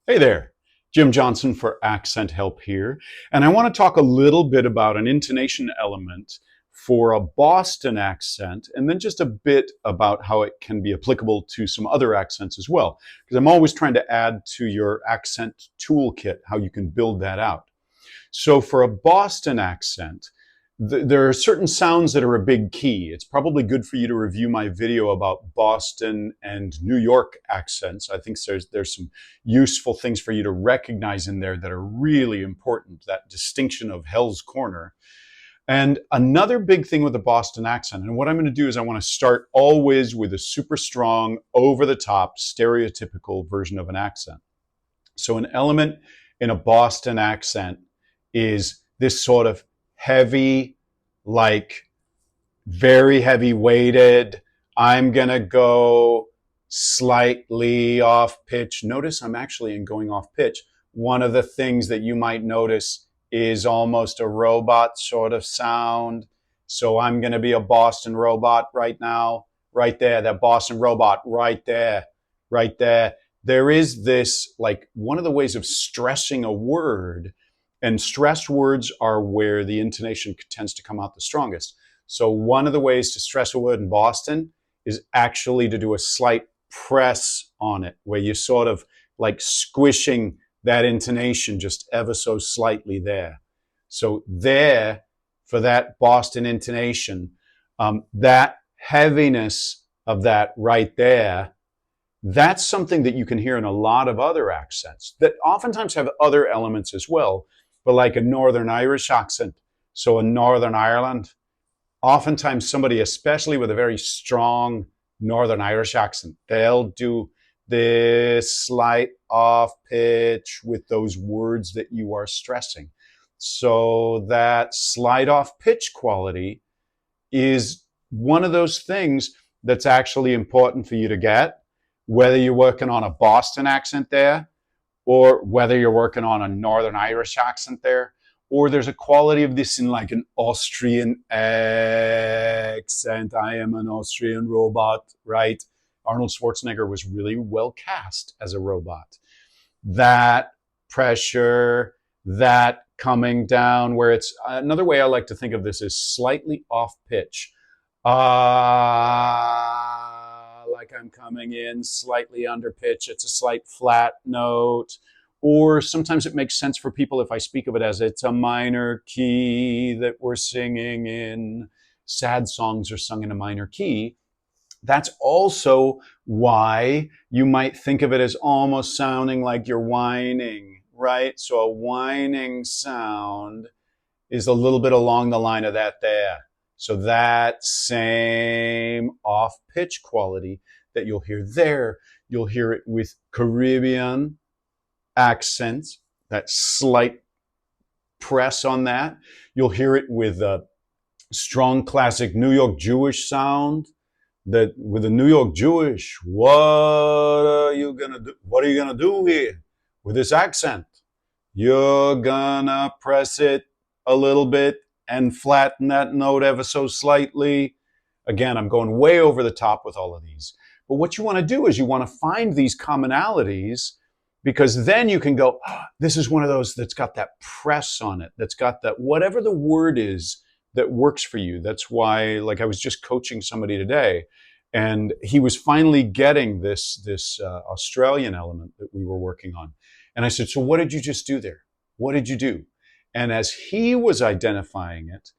Hey there, Jim Johnson for Accent Help here. And I want to talk a little bit about an intonation element for a Boston accent, and then just a bit about how it can be applicable to some other accents as well. Because I'm always trying to add to your accent toolkit how you can build that out. So for a Boston accent, there are certain sounds that are a big key. It's probably good for you to review my video about Boston and New York accents. I think there's some useful things for you to recognize in there that are really important, that distinction of Hell's Corner. And another big thing with the Boston accent, and what I'm going to do is I want to start always with a super strong, over the top, stereotypical version of an accent. So an element in a Boston accent is this sort of heavy, like very heavy weighted. I'm going to go slightly off pitch. Notice I'm actually in going off pitch. One of the things that you might notice is almost a robot sort of sound. So I'm going to be a Boston robot right now, right there, that Boston robot right there, right there. There is this, like, one of the ways of stressing a word, and stressed words are where the intonation tends to come out the strongest. So one of the ways to stress a word in Boston is actually to do a slight press on it, where you're sort of like squishing that intonation just ever so slightly there. So there, for that Boston intonation, that heaviness of that right there, that's something that you can hear in a lot of other accents that oftentimes have other elements as well, but like a Northern Irish accent. So in Northern Ireland, oftentimes somebody, especially with a very strong Northern Irish accent, they'll do this slight off pitch with those words that you are stressing. So that slight off pitch quality is one of those things that's actually important for you to get, whether you're working on a Boston accent there, or whether you're working on a Northern Irish accent there, or there's a quality of this in like an Austrian accent. I am an Austrian robot, right? Arnold Schwarzenegger was really well cast as a robot. That pressure, that coming down, where it's another way I like to think of this is slightly off pitch. Like I'm coming in slightly under pitch. It's a slight flat note. Or sometimes it makes sense for people if I speak of it as it's a minor key that we're singing in. Sad songs are sung in a minor key. That's also why you might think of it as almost sounding like you're whining, right? So a whining sound is a little bit along the line of that there. So that same off pitch quality that you'll hear there, you'll hear it with Caribbean accents, that slight press on that. You'll hear it with a strong classic New York Jewish sound. That with a New York Jewish, what are you gonna do? What are you gonna do here with this accent? You're gonna press it a little bit and flatten that note ever so slightly. Again, I'm going way over the top with all of these. But what you want to do is you want to find these commonalities, because then you can go, oh, this is one of those that's got that press on it, that's got that, whatever the word is that works for you. That's why, like, I was just coaching somebody today, and he was finally getting this Australian element that we were working on. And I said, so what did you just do there? What did you do? And as he was identifying it,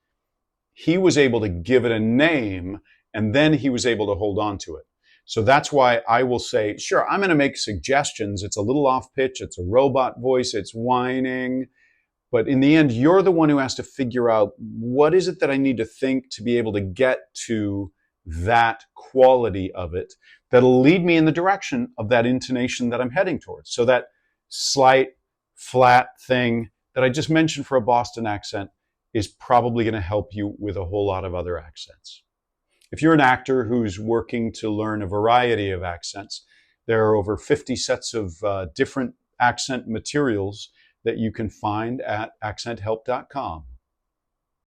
he was able to give it a name, and then he was able to hold on to it. So that's why I will say, sure, I'm going to make suggestions. It's a little off pitch. It's a robot voice. It's whining. But in the end, you're the one who has to figure out, what is it that I need to think to be able to get to that quality of it that'll lead me in the direction of that intonation that I'm heading towards. So that slight flat thing that I just mentioned for a Boston accent is probably going to help you with a whole lot of other accents. If you're an actor who's working to learn a variety of accents, there are over 50 sets of different accent materials that you can find at accenthelp.com.